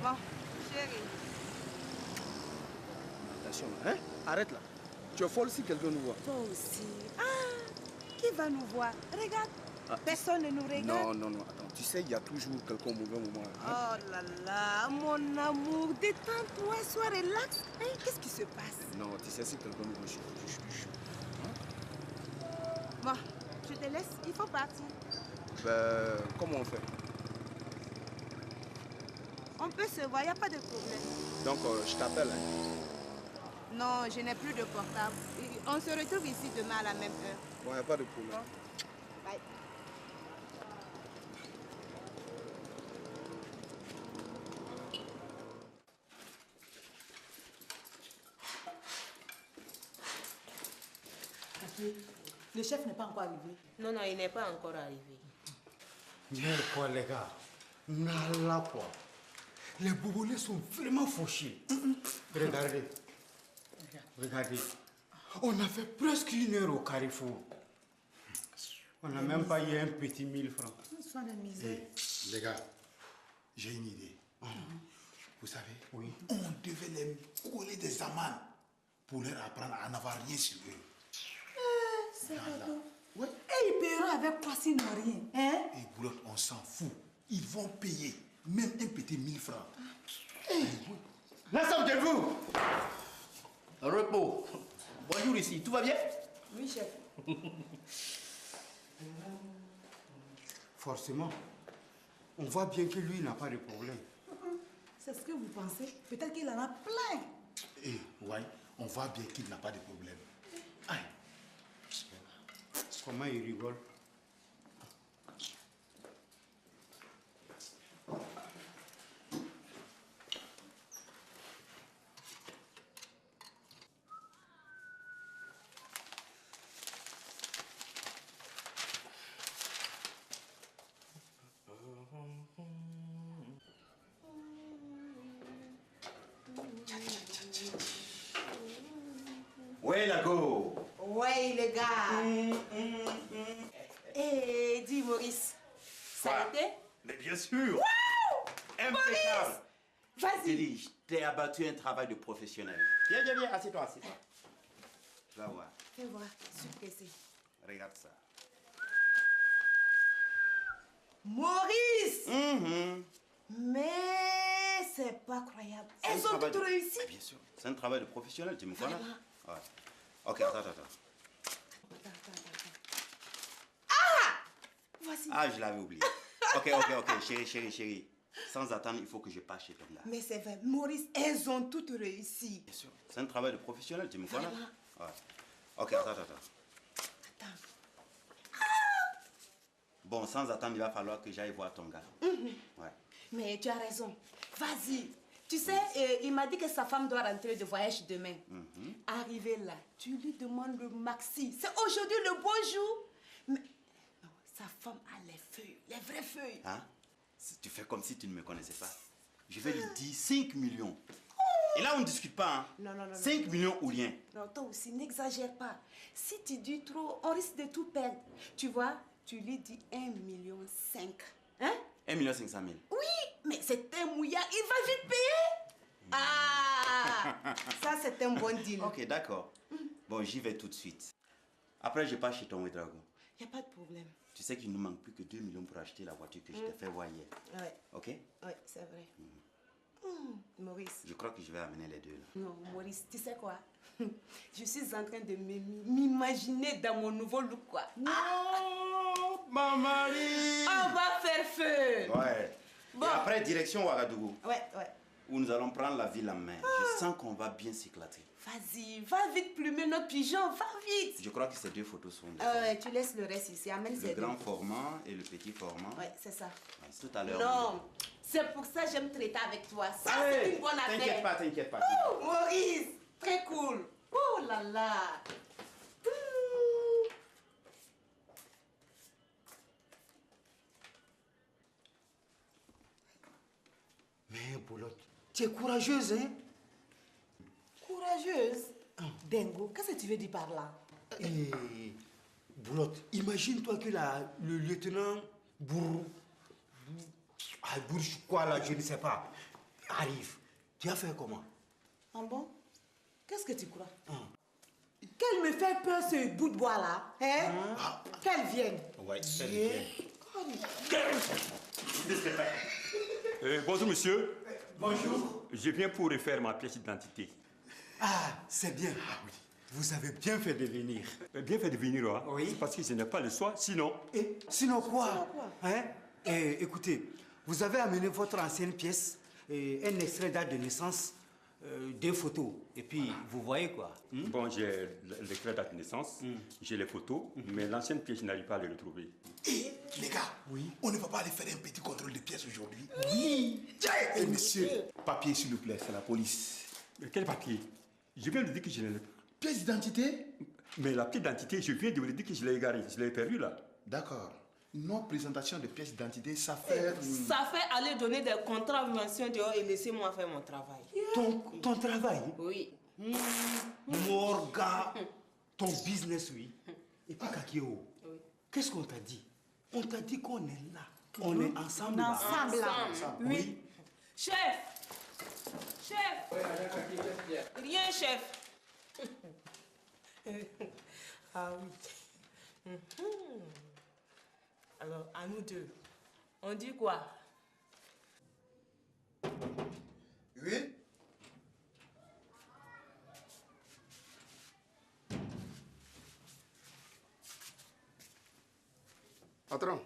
Bon, chérie. Attention, hein? Arrête là. Tu es folle si quelqu'un nous voit. Toi aussi. Ah, qui va nous voir? Regarde. Ah, Personne ne nous regarde. Non, non, non. Attends, tu sais, il y a toujours quelqu'un au mauvais moment. Hein? Oh là là, mon amour, détends-toi, sois relax. Hein, qu'est-ce qui se passe? Non, tu sais, si quelqu'un nous voit, je suis chaud. Bon, je te laisse, il faut partir. Ben, comment on fait? On peut se voir, il n'y a pas de problème. Donc, je t'appelle. Hein? Non, je n'ai plus de portable. On se retrouve ici demain à la même heure. Bon, il n'y a pas de problème. Bon. Bye. Le chef n'est pas encore arrivé. Non, non, il n'est pas encore arrivé. Mais quoi, les gars? Nala quoi. Les bobolets sont vraiment fauchés. Regardez. Regardez. On a fait presque 1 heure au Carrefour. On n'a même pas eu un petit 1000 francs. Sois de misère. Hey, les gars, j'ai une idée. Vous savez, Oui. on devait les coller des amendes pour leur apprendre à n'avoir rien sur eux. C'est vrai. Ouais. Et ils paieront avec quoi s'ils n'ont rien? Hein? Et Boulotte, on s'en fout. Ils vont payer, même un petit 1000 francs. L'ensemble de vous! Repos. Bonjour ici, tout va bien? Oui, chef. Forcément. On voit bien que lui n'a pas de problème. C'est ce que vous pensez? Peut-être qu'il en a plein. Et ouais, on voit bien qu'il n'a pas de problème. Aïe. Comment il rigole? Ouais, la go. Ouais, les gars. Eh, dis Maurice, ça a été? Mais bien sûr. Impeccable. Vas-y. Teddy, je t'ai abattu un travail de professionnel. Viens, viens, viens, assieds-toi, assieds-toi. Tu vas voir, Fais voir, je suis pressée. regarde ça. Maurice! Mais c'est pas croyable. C'est un Elles ont travail tout de- réussi. Ah, bien sûr, c'est un travail de professionnel, tu me connais? Vraiment? Ouais. Ok, attends. Voici. Ah, je l'avais oublié. Ok, chérie. Sans attendre, il faut que je passe chez ton gars. Mais c'est vrai, Maurice, elles ont toutes réussi. Bien sûr, c'est un travail de professionnel, tu me connais? Vraiment? Ouais. Ok, attends. Attends. Bon, sans attendre, il va falloir que j'aille voir ton gars. Ouais. Mais tu as raison. Vas-y. Tu sais, il m'a dit que sa femme doit rentrer de voyage demain. Arrivé là, tu lui demandes le maxi. C'est aujourd'hui le beau jour. Mais non, sa femme a les feuilles, les vraies feuilles. Hein? Tu fais comme si tu ne me connaissais pas. Je vais lui dire 5 millions. Et là, on ne discute pas. Hein? Non. 5 millions ou rien. Non, toi aussi, n'exagère pas. Si tu dis trop, on risque de tout perdre. Tu vois, tu lui dis 1,5 million. Hein? 1,5 million. Oui, mais c'est un mouillard, il va vite payer. Ah, ça c'est un bon deal. Ok, d'accord. Bon, j'y vais tout de suite. Après, je passe chez ton Dragon. Il n'y a pas de problème. Tu sais qu'il ne nous manque plus que 2 millions pour acheter la voiture que je t'ai fait voir hier. Ouais, Ok? ouais, c'est vrai. Maurice. Je crois que je vais amener les deux là. Non, Maurice, tu sais quoi? Je suis en train de m'imaginer dans mon nouveau look, quoi. Oh, ma Marie! On va faire feu! Ouais. Bon. Et après, direction Ouagadougou, Ouais. où nous allons prendre la ville en main. Je sens qu'on va bien s'éclater. Vas-y, va vite plumer notre pigeon, va vite! Je crois que ces 2 photos sont de Ouais, tu laisses le reste ici, amène le ces grand deux. format et le petit format. Ouais, c'est ça. Ouais, c'est tout à l'heure. Non, c'est pour ça que j'aime traiter avec toi. Ça, Allez, c'est une bonne affaire. T'inquiète pas. Oh, Maurice, très cool. Oh là là. Mais Boulotte, tu es courageuse, hein? Courageuse. Dengo, qu'est-ce que tu veux dire par là? Et Boulotte, imagine-toi que le lieutenant Bourou, quoi là, je ne sais pas. arrive. Tu as fait comment? Ah bon? Qu'est-ce que tu crois? Qu'elle me fait peur ce bout de bois là, hein? Qu'elle vienne. Ouais, Bonjour monsieur. Bonjour. Je viens pour refaire ma pièce d'identité. Ah, c'est bien. Ah oui. Vous avez bien fait de venir. Bien fait de venir, hein? Oui. C'est parce que je n'ai pas le choix, sinon... Et sinon quoi? Hein? Écoutez, vous avez amené votre ancienne pièce, un extrait date de naissance, des photos. Et puis, vous voyez quoi? Bon, j'ai l'extrait date de naissance, j'ai les photos, mais l'ancienne pièce, je n'arrive pas à les retrouver. Et les gars, on ne va pas aller faire un petit contrôle de pièces aujourd'hui? Oui. Et monsieur, papier s'il vous plaît, c'est la police. Mais quel papier? Je viens de dire que je l'ai... Pièce d'identité? Mais la pièce d'identité, je viens de vous dire que je l'ai égarée, je l'ai perdue là. D'accord. Non présentation de pièces d'identité, ça fait... Ça fait aller donner des contraventions dehors et laisser moi faire mon travail. Ton travail? Oui. Morga, ton business, oui. Et puis, Kakio, qu'est-ce qu'on t'a dit? On t'a dit qu'on est là. On est ensemble. Ensemble là. Oui. Chef! Chef! Rien, chef. Ah oui. Alors, à nous deux, on dit quoi? Oui. Patron,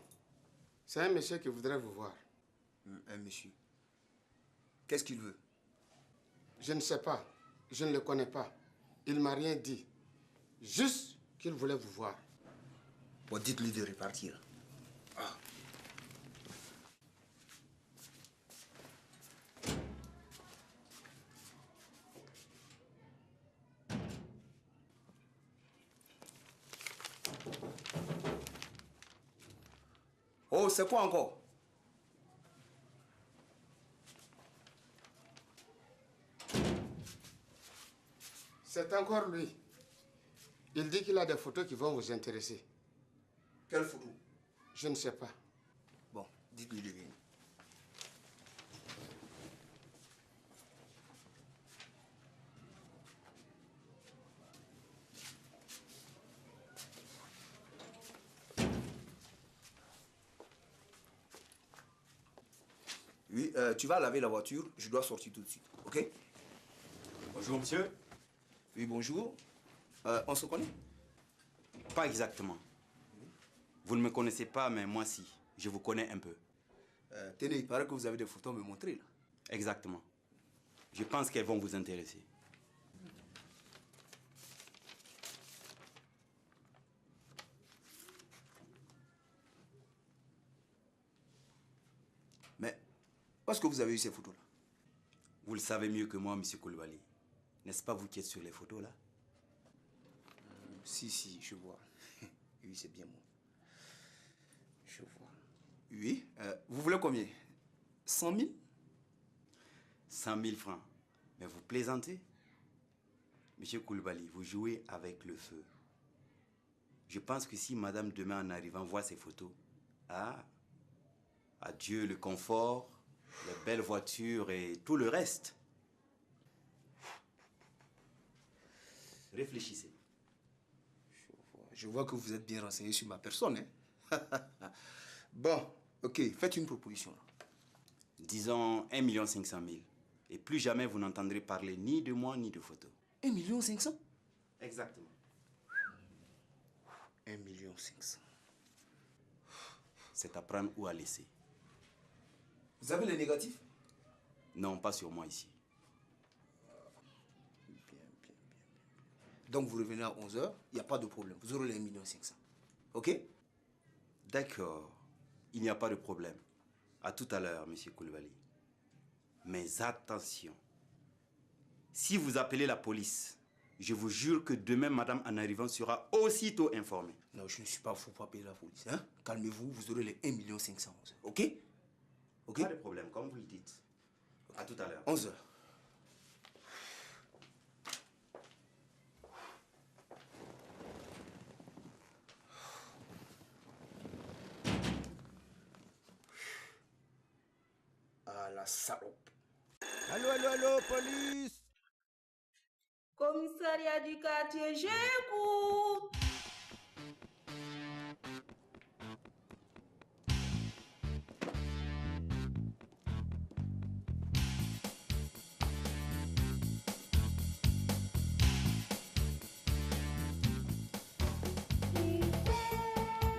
c'est un monsieur qui voudrait vous voir. Un monsieur. Qu'est-ce qu'il veut? Je ne sais pas. Je ne le connais pas. Il ne m'a rien dit. Juste qu'il voulait vous voir. Bon, dites-lui de repartir. Ah. Oh, c'est quoi encore? C'est encore lui. Il dit qu'il a des photos qui vont vous intéresser. Quelle photo? Je ne sais pas. Bon, dites-lui de venir. Oui, tu vas laver la voiture, je dois sortir tout de suite, ok? Bonjour monsieur. Oui, bonjour. On se connaît? Pas exactement. Vous ne me connaissez pas, mais moi si. Je vous connais un peu. Tenez, il paraît que vous avez des photos à me montrer là. Exactement. Je pense qu'elles vont vous intéresser. Mais, où est-ce que vous avez eu ces photos-là? Vous le savez mieux que moi, monsieur Koulibaly. N'est-ce pas vous qui êtes sur les photos là? Si, je vois. Oui, c'est bien moi. Je vois. Oui, vous voulez combien? 100 000? 100 000 francs. Mais vous plaisantez? Monsieur Koulibaly, vous jouez avec le feu. Je pense que si madame demain en arrivant voit ces photos, adieu le confort, les belles voitures et tout le reste. Réfléchissez. Je vois que vous êtes bien renseigné sur ma personne. Hein? Bon, ok, faites une proposition. Disons 1 500 000. Et plus jamais vous n'entendrez parler ni de moi ni de photos. 1 500 000? Exactement. 1 500 000. C'est à prendre ou à laisser. Vous avez les négatifs? Non, pas sur moi ici. Bien. Donc vous revenez à 11 h, il n'y a pas de problème. Vous aurez les 1 500 000. Ok? D'accord. Il n'y a pas de problème. À tout à l'heure, monsieur Koulibaly. Mais attention. Si vous appelez la police, je vous jure que demain, madame, en arrivant, sera aussitôt informée. Non, je ne suis pas fou pour appeler la police. Hein? Calmez-vous, vous aurez les 1 500 000. Ok? Ok? Pas de problème, comme vous le dites. À tout à l'heure. 11 h. Ah, la salope. Allô, allô, allô, police! Commissariat du quartier, j'écoute.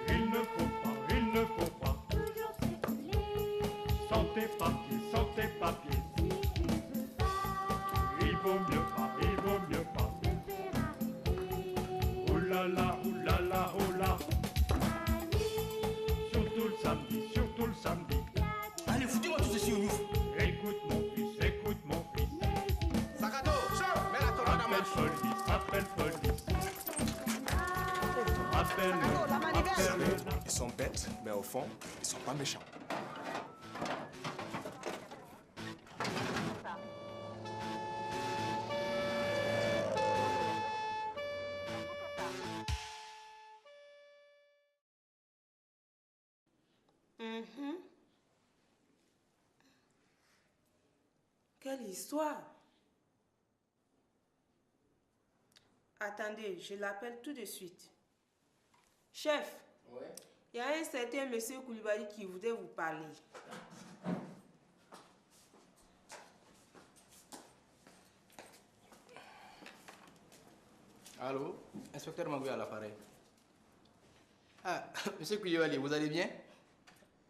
Il ne faut pas toujours circuler. sans tes papiers, sans tes papiers. Si tu veux pas Il vaut mieux pas, il vaut mieux pas. te faire arrêter. Oh là là, oh là là, oh là. Surtout le samedi, surtout le samedi. Allez, foutez-moi tout ceci au ouf. Écoute mon fils, écoute mon fils. Sakato, chef, mets la tornade en Appelle marche. police, appelle police. Appelle, appelle. Ils sont bêtes, mais au fond, ils sont pas méchants. Quelle histoire. Attendez, je l'appelle tout de suite. Chef, il y a un certain monsieur Koulibaly qui voudrait vous parler. Allô, inspecteur Mangoué à l'appareil. Ah, monsieur Koulibaly, vous allez bien?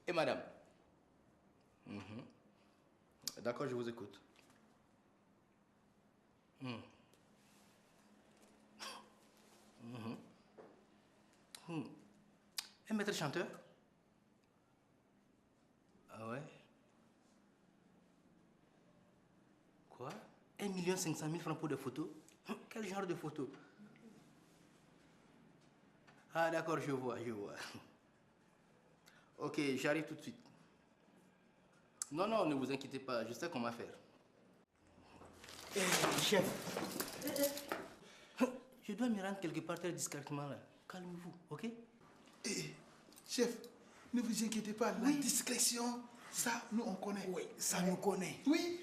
Et madame? D'accord, je vous écoute. Un maître chanteur? Ah ouais? Quoi? 1 500 000 francs pour des photos? Quel genre de photos? Ah d'accord, je vois, je vois. Ok, j'arrive tout de suite. Non, non, ne vous inquiétez pas, je sais comment faire. Chef, je dois me rendre quelque part très discrètement là. Calmez-vous, ok? Chef, ne vous inquiétez pas, la discrétion, ça, nous, on connaît. Oui, ça nous connaît. Oui.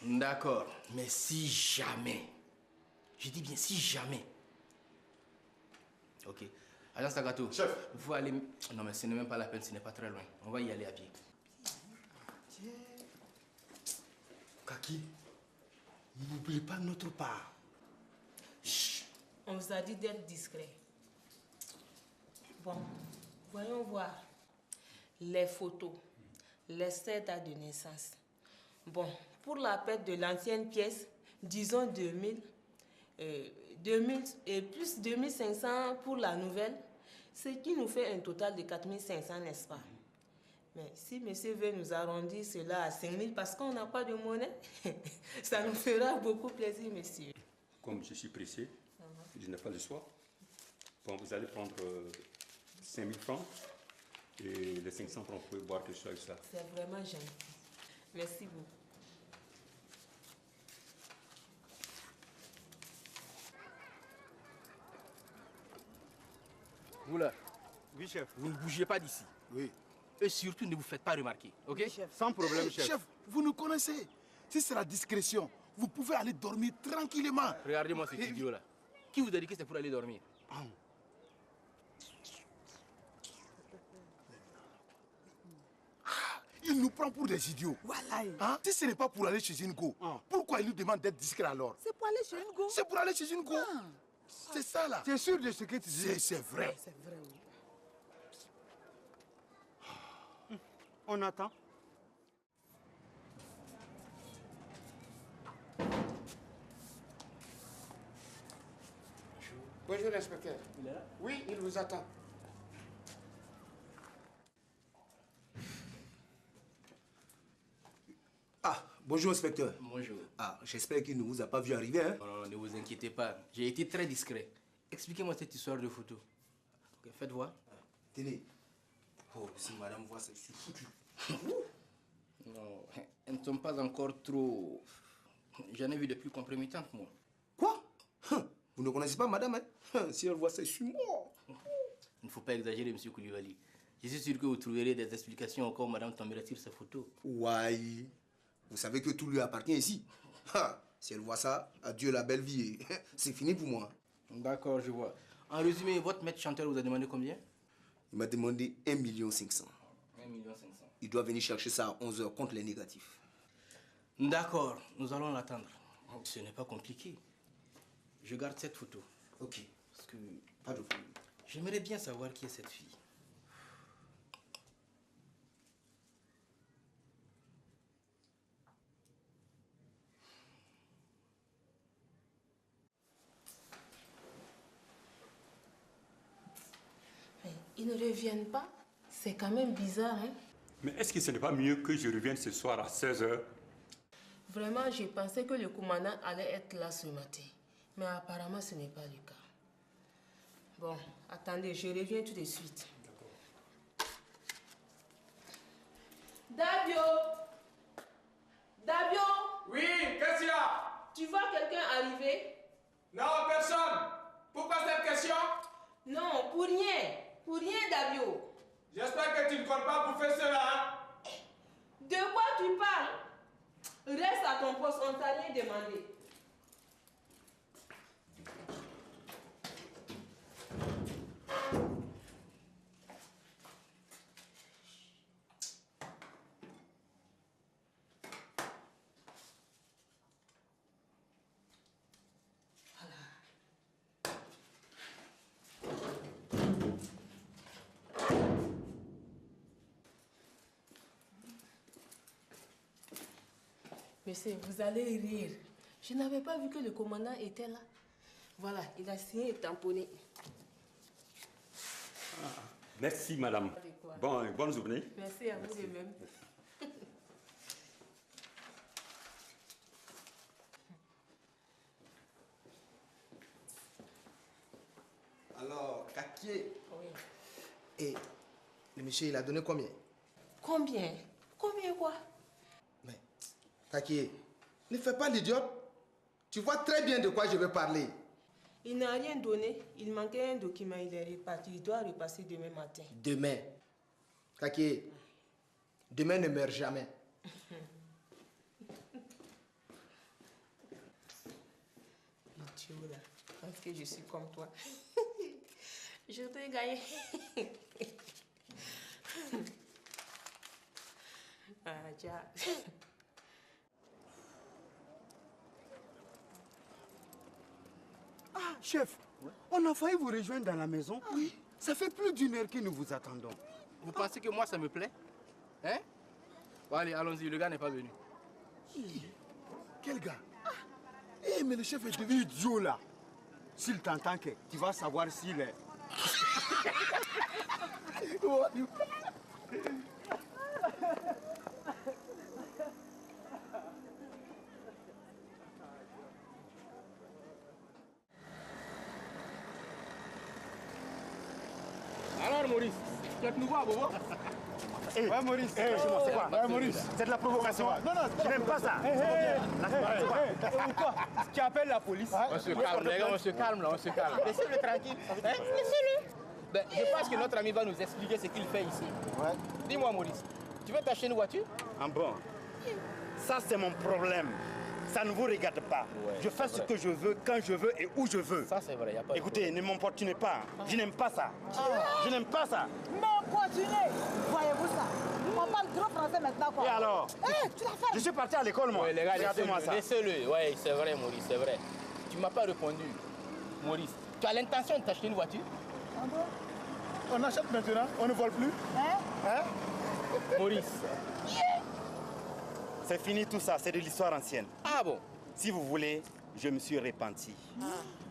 D'accord, mais si jamais, je dis bien si jamais. Ok, agent Sagato. Chef. Il faut aller... Non mais ce n'est même pas la peine, ce n'est pas très loin. On va y aller à pied. Kaki, n'oublie pas notre part. Chut, on vous a dit d'être discret. Bon, voyons voir. Les photos, les dates de naissance. Bon, pour la perte de l'ancienne pièce, disons 2000 et plus 2500 pour la nouvelle, ce qui nous fait un total de 4500, n'est-ce pas? Mais si monsieur veut nous arrondir cela à 5000 parce qu'on n'a pas de monnaie, ça nous fera beaucoup plaisir, monsieur. Comme je suis pressé, je n'ai pas le choix. Bon, vous allez prendre 5 000 francs et les 500 francs, vous pouvez boire quelque chose avec ça. C'est vraiment gentil. Merci beaucoup. Vous là, Oui, chef. vous ne bougez pas d'ici. Oui. Et surtout, ne vous faites pas remarquer, ok? Sans problème, chef. Chef, vous nous connaissez. Si c'est la discrétion, vous pouvez aller dormir tranquillement. Regardez-moi cet idiot-là. Qui vous a dit que c'est pour aller dormir? Il nous prend pour des idiots. Voilà. Hein? Si ce n'est pas pour aller chez une go, pourquoi il nous demande d'être discret alors? C'est pour aller chez une go. C'est pour aller chez une go. C'est ça là. Tu es sûr de ce que tu dis? C'est vrai. C'est vrai, oui. On attend. Bonjour, inspecteur. Il est là? Oui, il vous attend. Ah, Bonjour, inspecteur. bonjour. Ah, j'espère qu'il ne vous a pas vu arriver, hein? Non, non, ne vous inquiétez pas. J'ai été très discret. Expliquez-moi cette histoire de photo. Ok, faites voir. Tenez. Oh, si madame voit ça, je suis foutu. Non, elles ne sont pas encore trop... J'en ai vu de plus compromettantes, moi. Quoi? Vous ne connaissez pas madame, hein? Si elle voit ça, je suis mort. Il ne faut pas exagérer, monsieur Koulibaly. Je suis sûr que vous trouverez des explications encore, madame tomberait sur ces photos. Ouais. Vous savez que tout lui appartient ici. Ha, si elle voit ça, adieu la belle vie. C'est fini pour moi. D'accord, je vois. En résumé, votre maître chanteur vous a demandé combien? Il m'a demandé 1 500 000. 1 500 000. Il doit venir chercher ça à 11 h contre les négatifs. D'accord, nous allons l'attendre. Ce n'est pas compliqué. Je garde cette photo. Ok. Parce que Pas de problème. j'aimerais bien savoir qui est cette fille. Ils ne reviennent pas. C'est quand même bizarre, hein? Mais est-ce que ce n'est pas mieux que je revienne ce soir à 16 h? Vraiment, j'ai pensé que le commandant allait être là ce matin. Mais apparemment, ce n'est pas le cas. Bon, attendez, je reviens tout de suite. Dabio! Dabio! Oui, qu'est-ce qu'il y a? Tu vois quelqu'un arriver? Non, personne. Pourquoi cette question? Non, pour rien. Pour rien, Dabio. J'espère que tu ne comptes pas pour faire cela, hein? De quoi tu parles? Reste à ton poste, on t'a rien demandé. Monsieur, vous allez rire. Je n'avais pas vu que le commandant était là. Voilà, il a signé et tamponné. Merci, madame. Bon, bonne journée. Merci à vous de même. Alors, Kakié. Oui. Et le monsieur, il a donné combien? Combien? Combien quoi? Mais, Kakié, ne fais pas l'idiote. Tu vois très bien de quoi je vais parler. Il n'a rien donné. Il manquait un document. Il est reparti. Il doit repasser demain matin. Demain. Kakié, demain ne meurt jamais. Idiot là. Parce que je suis comme toi. Je t'ai gagné. Ah, tiens. Ah, chef, on a failli vous rejoindre dans la maison. Oui. Ça fait plus d'1 heure que nous vous attendons. Vous pensez que moi ça me plaît? Hein? Bon allez, allons-y, le gars n'est pas venu. Quel gars? Eh, mais le chef est devenu idiot là. S'il t'entend, tu vas savoir s'il est... Alors Maurice, tu es nouveau à Bobo? Ouais, Maurice. c'est quoi? Ouais, Maurice. C'est de la provocation. Non, non, je n'aime pas ça. Ou quoi? Tu appelles la police? On se calme, les gars, on se calme là, on se calme. Laissez-le tranquille. Hein? Laissez-le. Ben, je pense que notre ami va nous expliquer ce qu'il fait ici. Ouais. Dis-moi Maurice, tu veux t'acheter une voiture? Ah bon? Ça c'est mon problème. Ça ne vous regarde pas. Ouais, je fais ce que je veux, quand je veux et où je veux. Ça c'est vrai, y a pas de Écoutez, ne m'importunez pas. Je n'aime pas ça. Je n'aime pas ça. Mais continuez. Voyez-vous ça? On parle trop français maintenant quoi. Et alors? Tu l'as fait. Je suis parti à l'école moi. Ouais, les gars, regardez-moi ça. Laissez-le. Ouais, c'est vrai Maurice, c'est vrai. Tu m'as pas répondu. Maurice, tu as l'intention de t'acheter une voiture? On achète maintenant, on ne vole plus. Hein? Maurice. C'est fini tout ça, c'est de l'histoire ancienne. Ah bon? Si vous voulez, je me suis repenti.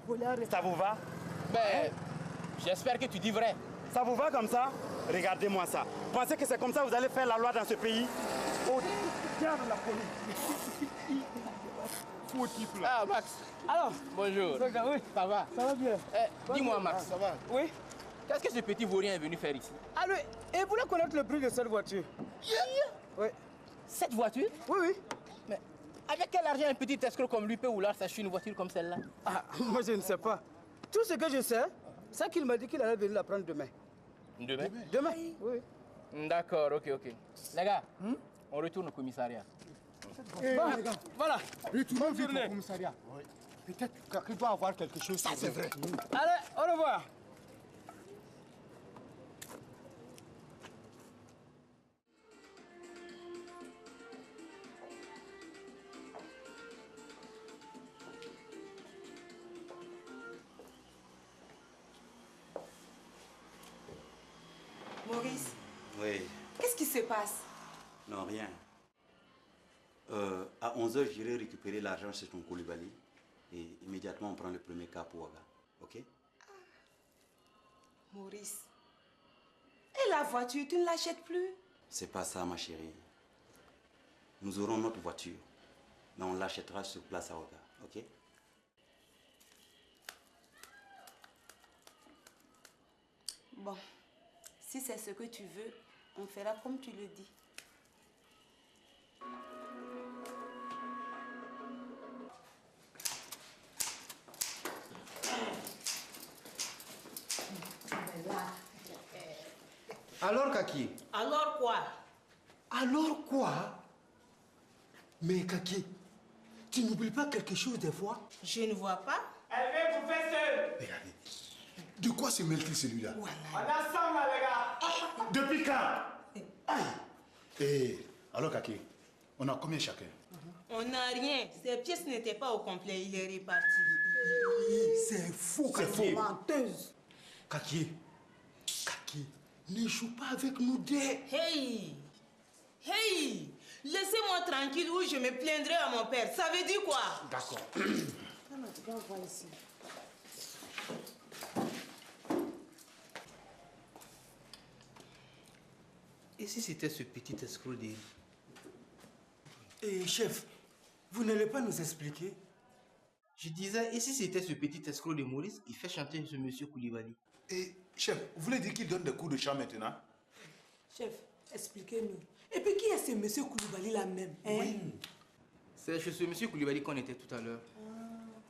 Vous Ça vous va? Ben, j'espère que tu dis vrai. Ça vous va comme ça? Regardez-moi ça. Pensez que c'est comme ça que vous allez faire la loi dans ce pays? Oh, diable la police. Faux type là. Ah Max. Alors? Bonjour. Oui. Ça va? Ça va bien. Dis-moi Max. Ça va? Oui. Qu'est-ce que ce petit vaurien est venu faire ici? Alors, et vous voulez connaître le prix de cette voiture? Oui. Cette voiture? Oui, oui. Mais avec quel argent un petit escroc comme lui peut vouloir s'acheter une voiture comme celle-là? Ah, moi je ne sais pas. Tout ce que je sais, c'est qu'il m'a dit qu'il allait venir la prendre demain. Demain? Demain? Oui. D'accord, ok. Les gars, on retourne au commissariat. Voilà. Retournons vite au commissariat. Peut-être qu'il doit avoir quelque chose. Ça, c'est vrai. Allez, au revoir. Maurice, Oui. qu'est-ce qui se passe? Non, rien. À 11h, j'irai récupérer l'argent chez ton Koulibaly. Et immédiatement, on prend le premier cas pour Ouaga. Ok? Maurice, et la voiture, tu ne l'achètes plus? C'est pas ça, ma chérie. Nous aurons notre voiture. Mais on l'achètera sur place à Ouaga. Ok? Bon, si c'est ce que tu veux, on fera comme tu le dis. Alors, Kaki? Alors quoi? Alors quoi? Mais Kaki, tu n'oublies pas quelque chose des fois? Je ne vois pas. Elle vient professeur. Regardez. De quoi se mêle-t-il celui-là? On est ensemble là, les gars. Depuis quand? Aïe. Alors Kaki, on a combien chacun? On n'a rien. Ces pièces n'étaient pas au complet. Il est reparti. C'est faux, C'est Kaki. faux. Menteuse. Kaki, ne joue pas avec nous deux. Hey! Hey! Laissez-moi tranquille ou je me plaindrai à mon père. Ça veut dire quoi? D'accord. Viens voir ici. Et si c'était ce petit escroc de... chef, vous n'allez pas nous expliquer? Je disais, et si c'était ce petit escroc de Maurice qui fait chanter ce monsieur Koulibaly? Et chef, vous voulez dire qu'il donne des coups de chant maintenant? Chef, expliquez-nous. Et puis qui est ce monsieur Koulibaly là même, hein? Oui. C'est chez ce monsieur Koulibaly qu'on était tout à l'heure.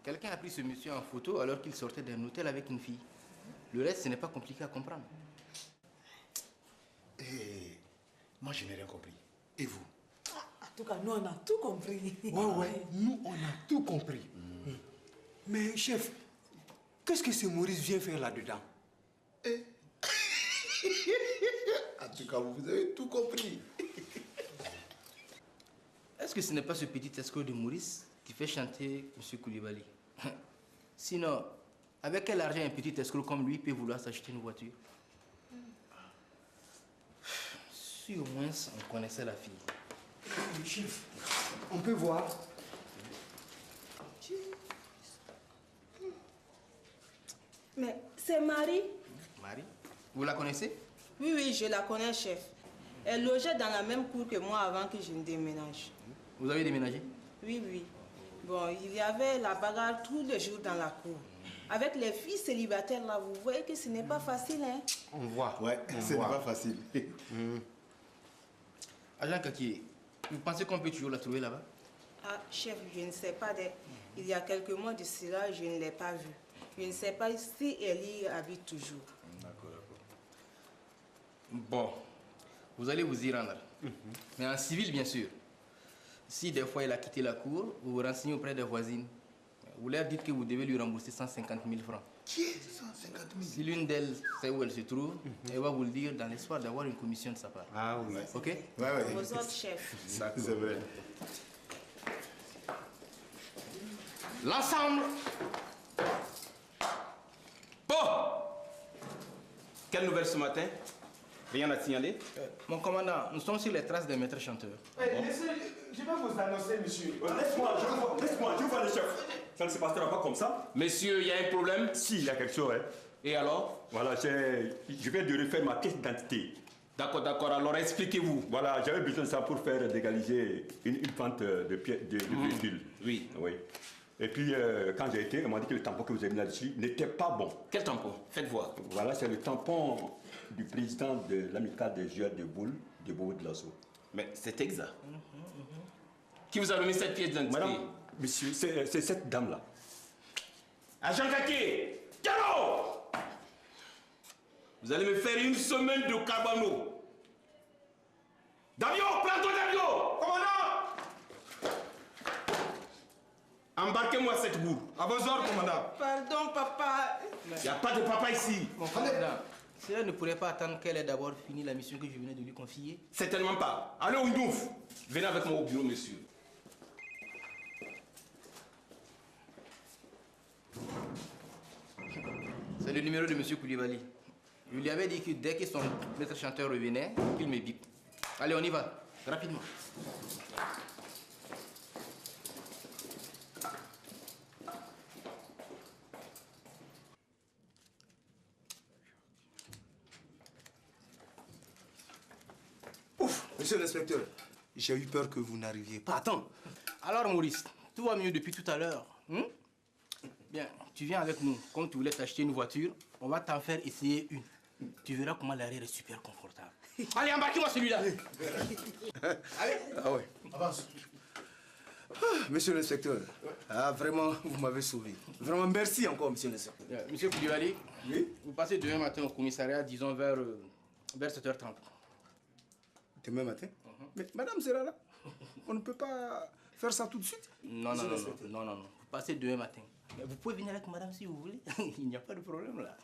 Quelqu'un a pris ce monsieur en photo alors qu'il sortait d'un hôtel avec une fille. Le reste, ce n'est pas compliqué à comprendre. Moi, je n'ai rien compris. Et vous? En tout cas, nous, on a tout compris. Ouais, nous, on a tout compris. Mais chef, qu'est-ce que ce Maurice vient faire là-dedans? En tout cas, vous avez tout compris. Est-ce que ce n'est pas ce petit escroc de Maurice qui fait chanter M. Koulibaly? Sinon, avec quel argent un petit escroc comme lui peut vouloir s'acheter une voiture? Si au moins on connaissait la fille. Chef, on peut voir. Mais c'est Marie? Marie? Vous la connaissez? Oui, oui, je la connais, chef. Elle logeait dans la même cour que moi avant que je ne déménage. Vous avez déménagé? Oui, oui. Bon, il y avait la bagarre tous les jours dans la cour. Avec les filles célibataires là, vous voyez que ce n'est pas facile, hein? On voit. Ouais, ce n'est pas facile. Agent Kaki, vous pensez qu'on peut toujours la trouver là-bas? Ah, chef, je ne sais pas. Il y a quelques mois de cela, je ne l'ai pas vue. Je ne sais pas si elle y habite toujours. D'accord, d'accord. Bon, vous allez vous y rendre. Mais en civil, bien sûr. Si des fois elle a quitté la cour, vous vous renseignez auprès des voisines. Vous leur dites que vous devez lui rembourser 150 000 francs. Qui est 150 000? Si l'une d'elles sait où elle se trouve, elle va vous le dire dans l'espoir d'avoir une commission de sa part. Ah oui. Ok? Ouais. Vos autres chefs. C'est vrai. L'ensemble. Bon! Quelle nouvelle ce matin? Rien à signaler? Mon commandant, nous sommes sur les traces des maîtres chanteurs. Monsieur, je vais vous annoncer, monsieur. Laisse-moi, je vois le chef. Ça ne se passera pas comme ça. Monsieur, il y a un problème? Si, il y a quelque chose, hein. Et alors? Voilà, je viens de refaire ma pièce d'identité. D'accord, d'accord. Alors expliquez-vous. Voilà, j'avais besoin de ça pour faire légaliser une vente de véhicules. Oui. Oui. Et puis, quand j'ai été, on m'a dit que le tampon que vous avez mis là-dessus n'était pas bon. Quel tampon? Faites voir. Voilà, c'est le tampon du président de l'amicale des joueurs de boules de Bobo de Lasso. Mais c'est exact. Qui vous a remis cette pièce d'identité? Madame, monsieur, c'est cette dame-là. Agent Kaki! Diallo! Vous allez me faire une semaine de carbano. Davio, prends-toi Davio! Commandant! Embarquez-moi cette gourde. À vos ordres, commandant. Pardon, papa. Il n'y a pas de papa ici. Mon commandant, cela ne pourrait pas attendre qu'elle ait d'abord fini la mission que je venais de lui confier. Certainement pas. Allez, Oundouf. Venez avec moi au bureau, monsieur. C'est le numéro de M. Koulibaly. Je lui avais dit que dès que son maître chanteur revenait, qu'il me bip. Allez, on y va. Rapidement. Ouf, monsieur l'inspecteur, j'ai eu peur que vous n'arriviez pas à temps. Alors, Maurice, tout va mieux depuis tout à l'heure. Bien, tu viens avec nous. Comme tu voulais t'acheter une voiture, on va t'en faire essayer une. Tu verras comment l'arrière est super confortable. Allez, embarquez-moi celui-là. Allez. Ah ouais. Avance. Monsieur l'inspecteur, vraiment, vous m'avez sauvé. Vraiment, merci encore, monsieur l'inspecteur. Monsieur Koulibaly, vous passez demain matin au commissariat, disons vers 7h30. Demain matin? Mais madame sera là. On ne peut pas faire ça tout de suite. Non. Vous passez demain matin. Mais vous pouvez venir avec madame si vous voulez. Il n'y a pas de problème là.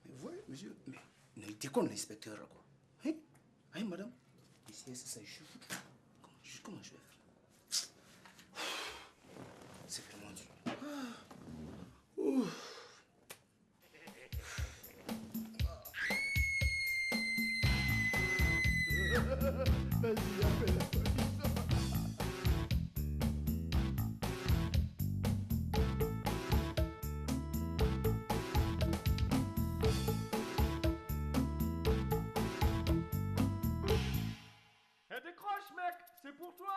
Mais voyez, monsieur, mais ne déconne l'inspecteur, quoi. Hein? Hein, madame? Ici, c'est ça, comment je vais faire? C'est vraiment dur. Ouf. Décroche, mec, c'est pour toi.